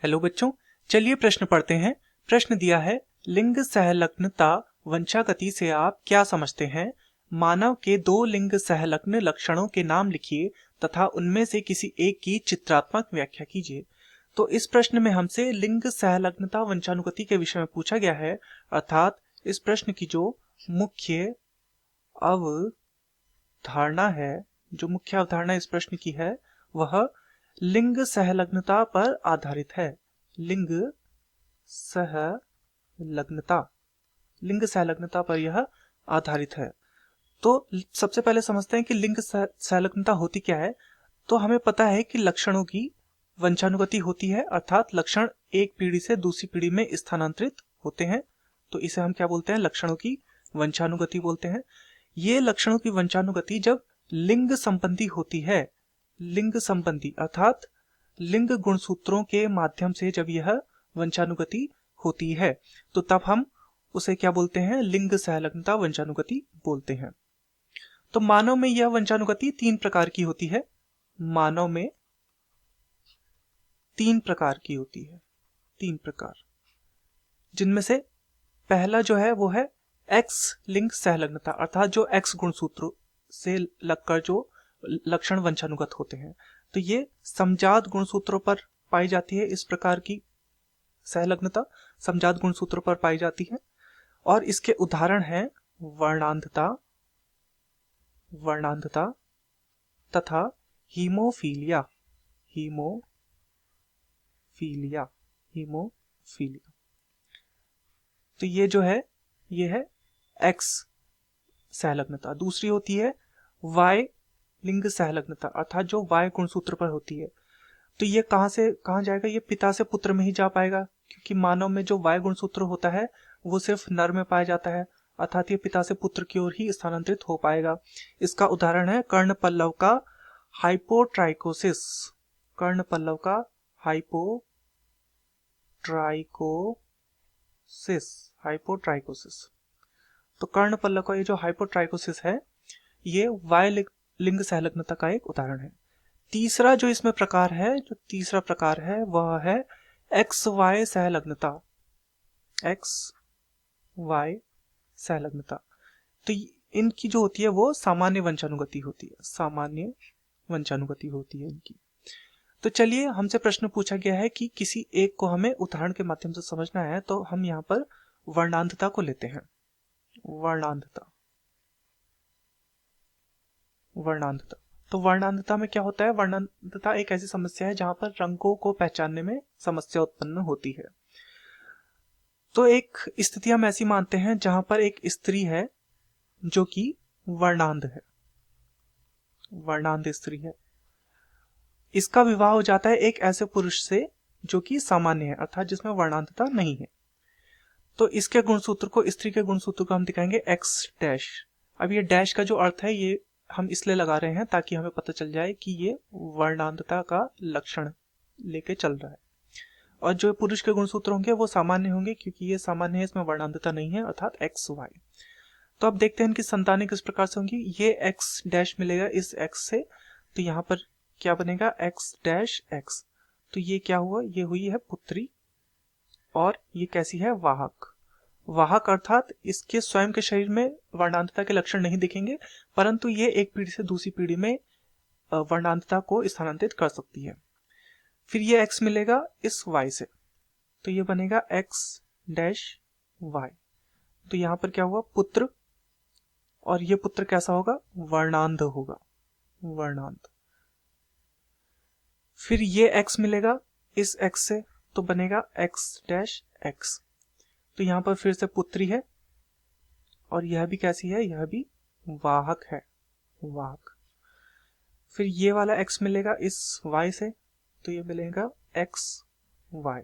Hello बच्चों, चलिए प्रश्न पढ़ते हैं। प्रश्न दिया है, लिंग सहलग्नता वंशागति से आप क्या समझते हैं? मानव के दो लिंग सहलग्न लक्षणों के नाम लिखिए तथा उनमें से किसी एक की चित्रात्मक व्याख्या कीजिए। तो इस प्रश्न में हमसे लिंग सहलग्नता वंशानुगति के विषय में पूछा गया है, अर्थात इस प्रश्न की जो मुख्य अवधारणा है, जो मुख्य अवधारणा इस प्रश्न की है वह लिंग सहलग्नता पर आधारित है। लिंग सहलग्नता, लिंग सहलग्नता पर यह आधारित है। तो सबसे पहले समझते हैं कि लिंग सहलग्नता होती क्या है। तो हमें पता है कि लक्षणों की वंशानुगति होती है, अर्थात लक्षण एक पीढ़ी से दूसरी पीढ़ी में स्थानांतरित होते हैं। तो इसे हम क्या बोलते हैं? लक्षणों की वंशानुगति बोलते हैं। ये लक्षणों की वंशानुगति जब लिंग संबंधी होती है, लिंग संबंधी अर्थात लिंग गुणसूत्रों के माध्यम से जब यह वंशानुगति होती है तो तब हम उसे क्या बोलते हैं? लिंग सहलग्नता वंशानुगति बोलते हैं। तो मानव में यह वंशानुगति तीन प्रकार की होती है। मानव में तीन प्रकार की होती है, तीन प्रकार, जिनमें से पहला जो है वो है एक्स लिंग सहलग्नता, अर्थात जो एक्स गुणसूत्रों से लगकर जो लक्षण वंशानुगत होते हैं। तो ये समजात गुणसूत्रों पर पाई जाती है। इस प्रकार की सहलग्नता समजात गुणसूत्रों पर पाई जाती है और इसके उदाहरण हैं वर्णांधता, वर्णांधता तथा हीमोफीलिया, हीमोफीलिया, हीमोफीलिया। तो ये जो है ये है एक्स सहलग्नता। दूसरी होती है वाई लिंग सहलग्नता, अर्थात जो वाई गुणसूत्र पर होती है। तो ये कहां से कहां जाएगा? ये पिता से पुत्र में ही जा पाएगा, क्योंकि मानव में जो वाई गुणसूत्र होता है वो सिर्फ नर में पाया जाता है, अर्थात ये पिता से पुत्र की ओर ही स्थानांतरित हो पाएगा। इसका उदाहरण है कर्ण पल्लव का हाइपोट्राइकोसिस, कर्ण पल्लव का हाइपोट्राइकोसिस। तो कर्ण पल्लव का ये जो हाइपोट्राइकोसिस है ये वाई लिंग सहलग्नता का एक उदाहरण है। तीसरा जो इसमें प्रकार है, जो तीसरा प्रकार है वह है एक्स वाई सहलग्नता, एक्स वाई सहलग्नता। तो इनकी जो होती है वो सामान्य वंशानुगति होती है, सामान्य वंशानुगति होती है इनकी। तो चलिए, हमसे प्रश्न पूछा गया है कि किसी एक को हमें उदाहरण के माध्यम से समझना है, तो हम यहाँ पर वर्णांधता को लेते हैं। वर्णांधता, वर्णांधता। तो वर्णांधता में क्या होता है? वर्णांधता एक ऐसी समस्या है जहां पर रंगों को पहचानने में समस्या उत्पन्न होती है। तो एक स्थिति हम ऐसी मानते हैं जहां पर एक स्त्री है जो कि वर्णांध है, वर्णांध स्त्री है। इसका विवाह हो जाता है एक ऐसे पुरुष से जो कि सामान्य है, अर्थात जिसमें वर्णांधता नहीं है। तो इसके गुणसूत्र को, स्त्री के गुणसूत्र को हम दिखाएंगे एक्स डैश। अब ये डैश का जो अर्थ है ये हम इसलिए लगा रहे हैं ताकि हमें पता चल जाए कि ये वर्णांधता का लक्षण लेके चल रहा है। और जो पुरुष के गुणसूत्र होंगे वो सामान्य होंगे, क्योंकि ये सामान्य है, इसमें वर्णांधता नहीं है, अर्थात एक्स वाई। तो अब देखते हैं इनकी संतानें किस प्रकार से होंगी। ये एक्स डैश मिलेगा इस एक्स से, तो यहाँ पर क्या बनेगा? X dash x. तो ये क्या हुआ? ये हुई है पुत्री। और ये कैसी है? वाहक। वाहक अर्थात इसके स्वयं के शरीर में वर्णांधता के लक्षण नहीं दिखेंगे, परंतु ये एक पीढ़ी से दूसरी पीढ़ी में वर्णांधता को स्थानांतरित कर सकती है। फिर ये x मिलेगा इस y से, तो ये बनेगा x डैश y। तो यहां पर क्या हुआ? पुत्र। और ये पुत्र कैसा होगा? वर्णांध होगा, वर्णांध। फिर ये x मिलेगा इस x से, तो बनेगा x डैश x। तो यहां पर फिर से पुत्री है और यह भी कैसी है? यह भी वाहक है, वाहक। फिर ये वाला x मिलेगा इस y से, तो ये मिलेगा एक्स वाई।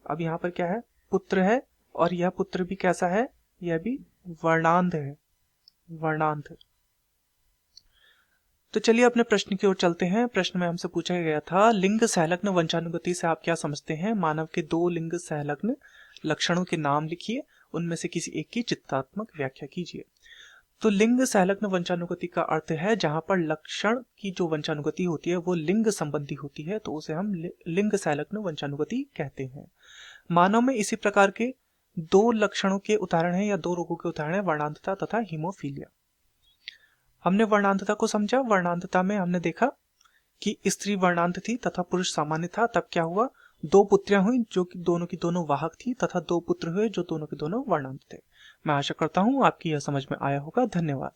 अब यहाँ पर क्या है? पुत्र है और यह पुत्र भी कैसा है? यह भी वर्णांध है, वर्णांध। तो चलिए अपने प्रश्न की ओर चलते हैं। प्रश्न में हमसे पूछा गया था, लिंग सहलग्न वंशानुगति से आप क्या समझते हैं? मानव के दो लिंग सहलग्न लक्षणों के नाम लिखिए, उनमें से किसी एक की चित्रात्मक व्याख्या कीजिए। तो लिंग संलग्न वंशानुगति का अर्थ है जहां पर लक्षण की जो वंशानुगति होती है वो लिंग संबंधी होती है, तो उसे हम लिंग संलग्न वंशानुगति कहते हैं। मानव में इसी प्रकार के दो लक्षणों के उदाहरण है या दो रोगों के उदाहरण है, वर्णांधता तथा हीमोफीलिया। हमने वर्णांधता को समझा। वर्णांधता में हमने देखा कि स्त्री वर्णांध थी तथा पुरुष सामान्य था। तब क्या हुआ, दो पुत्रियां हुई जो कि दोनों की दोनों वाहक थी तथा दो पुत्र हुए जो दोनों के दोनों वर्णांध थे। मैं आशा करता हूं आपकी यह समझ में आया होगा। धन्यवाद।